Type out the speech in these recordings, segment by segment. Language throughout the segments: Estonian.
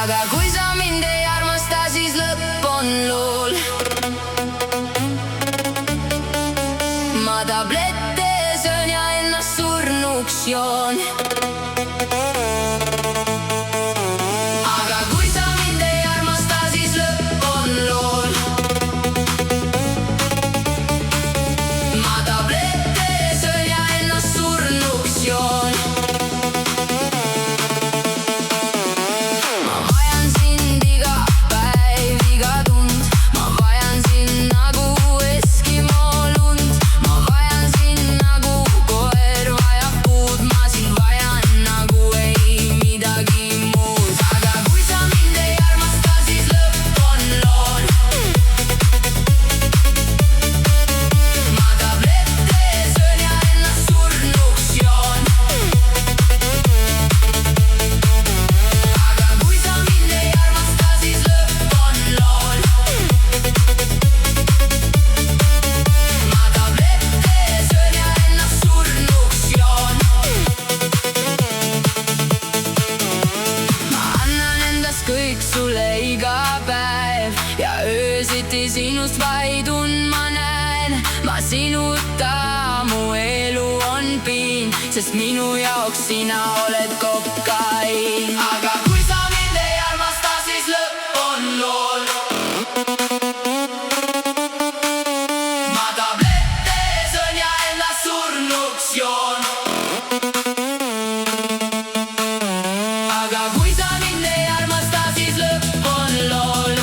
aga kui sa mind ei armasta, siis lõpp on lool. Ma tablette söön ja ennast surnuks joon. Aga kui sa mind ei armasta, siis lõpp on lool. Ma tablette söön ja ennast surnuks joon. Kõik sulle iga päev ja öösiti sinust vaid ma näen. Ma sinuta mu elu on piin, sest minu jaoks sina oled kokaiin. Aga kui sa mind ei armasta, siis lõpp on lool. Ma tablette söön ja ennast surnuks joon. Aga kui sa mind ei armasta, siis lõpp on lool.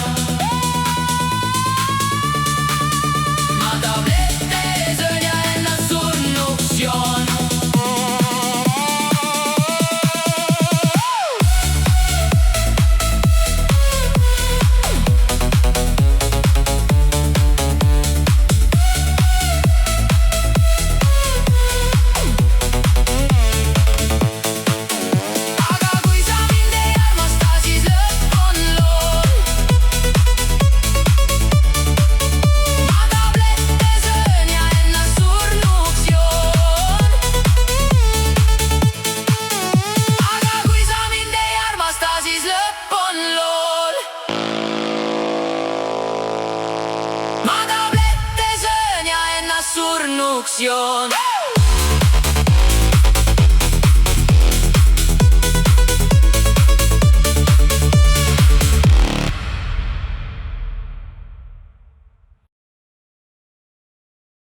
Ma tablette söön ja ennast surnuks joon. Ma tablette söön ja ennast surnuks joon.